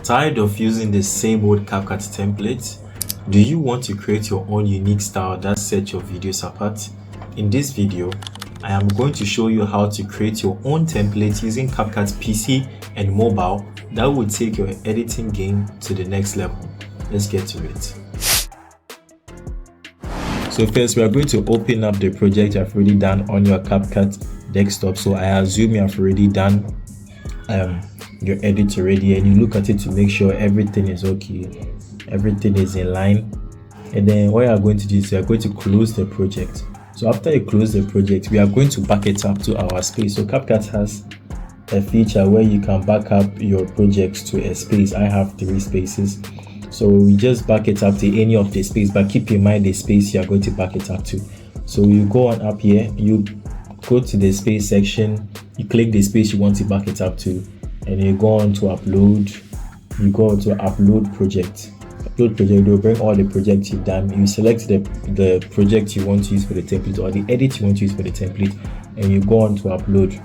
Tired of using the same old CapCut templates? Do you want to create your own unique style that sets your videos apart? In this video, I am going to show you how to create your own template using CapCut PC and mobile that will take your editing game to the next level. Let's get to it. So first, we are going to open up the project you have already done on your CapCut desktop. So I assume you have already done your edit already, and you look at it to make sure everything is okay, everything is in line. And then what you are going to do is you are going to close the project. So after you close the project, we are going to back it up to our space. So CapCut has a feature where you can back up your projects to a space. I have 3 spaces, so we just back it up to any of the space, but keep in mind the space you are going to back it up to. So you go on up here, you go to the space section, you click the space you want to back it up to, and you go on to upload. You go to upload project. Upload project will bring all the projects you've done. You select the project you want to use for the template or the edit you want to use for the template, and you go on to upload.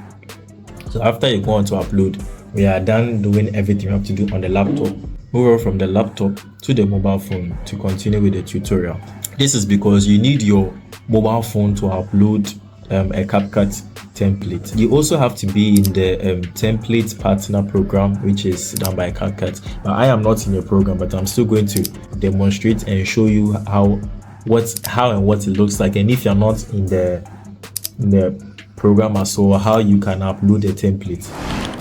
So after you go on to upload, we are done doing everything you have to do on the laptop. Move on from the laptop to the mobile phone to continue with the tutorial. This is because you need your mobile phone to upload a CapCut template. You also have to be in the template partner program, which is done by CapCut. But I am not in your program, but I'm still going to demonstrate and show you how and what it looks like, and if you're not in the program as well, how you can upload a template.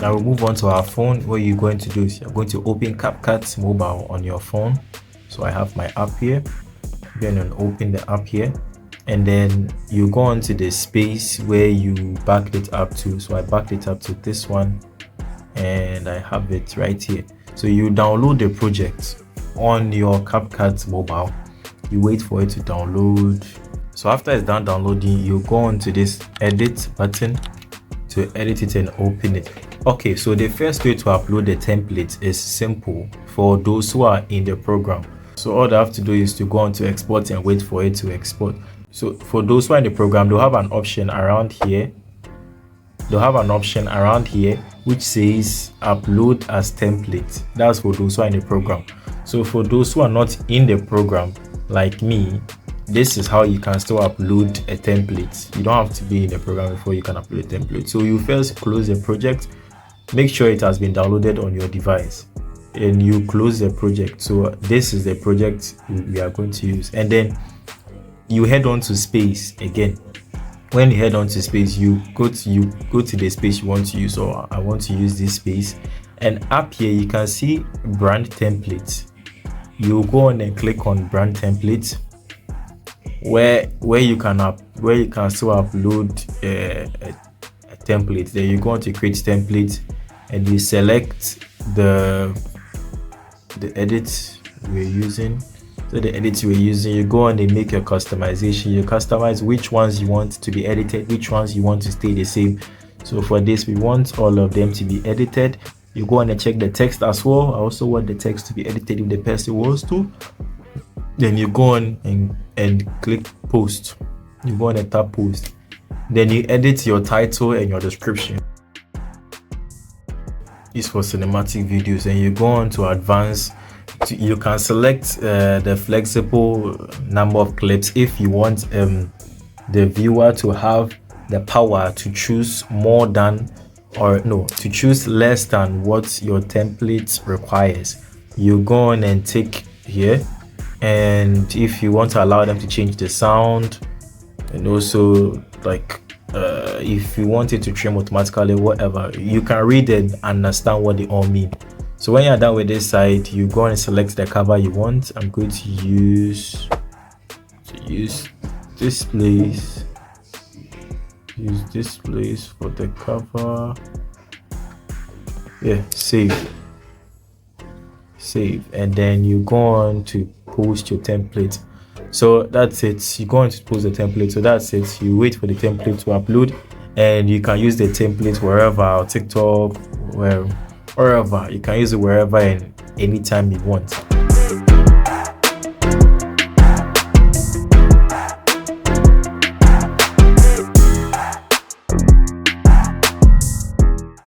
Now we'll move on to our phone. What you're going to do is you're going to open CapCut mobile on your phone. So I have my app here. You're going to open the app here, and then you go on to the space where you backed it up to. So I backed it up to this one, and I have it right here. So you download the project on your CapCut mobile. You wait for it to download. So after it's done downloading, you go on to this edit button to edit it and open it. Okay, so the first way to upload the template is simple for those who are in the program. So all they have to do is to go on to export and wait for it to export. So for those who are in the program, they'll have an option around here. Which says upload as template. That's for those who are in the program. So for those who are not in the program, like me, this is how you can still upload a template. You don't have to be in the program before you can upload a template. So you first close the project, make sure it has been downloaded on your device, and you close the project. So this is the project we are going to use, and then you head on to space again. When you head on to space, you go to the space you want to use. So I want to use this space, and up here you can see brand templates. You go on and click on brand templates, where you can still upload a template. Then you go on to create template, and you select the edit we're using. So the edits we're using, you go on and make your customization. You customize which ones you want to be edited, which ones you want to stay the same. So for this, we want all of them to be edited. You go on and check the text as well. I also want the text to be edited if the person wants to. Then you go on and click post. You go on and tap post. Then you edit your title and your description. It's for cinematic videos, and you go on to advanced. You can select the flexible number of clips if you want the viewer to have the power to choose to choose less than what your template requires. You go on and tick here, and if you want to allow them to change the sound, and also if you want it to trim automatically, whatever, you can read and understand what they all mean. So when you're done with this side, you go and select the cover you want. I'm going to use this place. Use this place for the cover. Yeah, save, and then you go on to post your template. So that's it. You go on to post the template. So that's it. You wait for the template to upload, and you can use the template wherever, TikTok, wherever. You can use it wherever and anytime you want.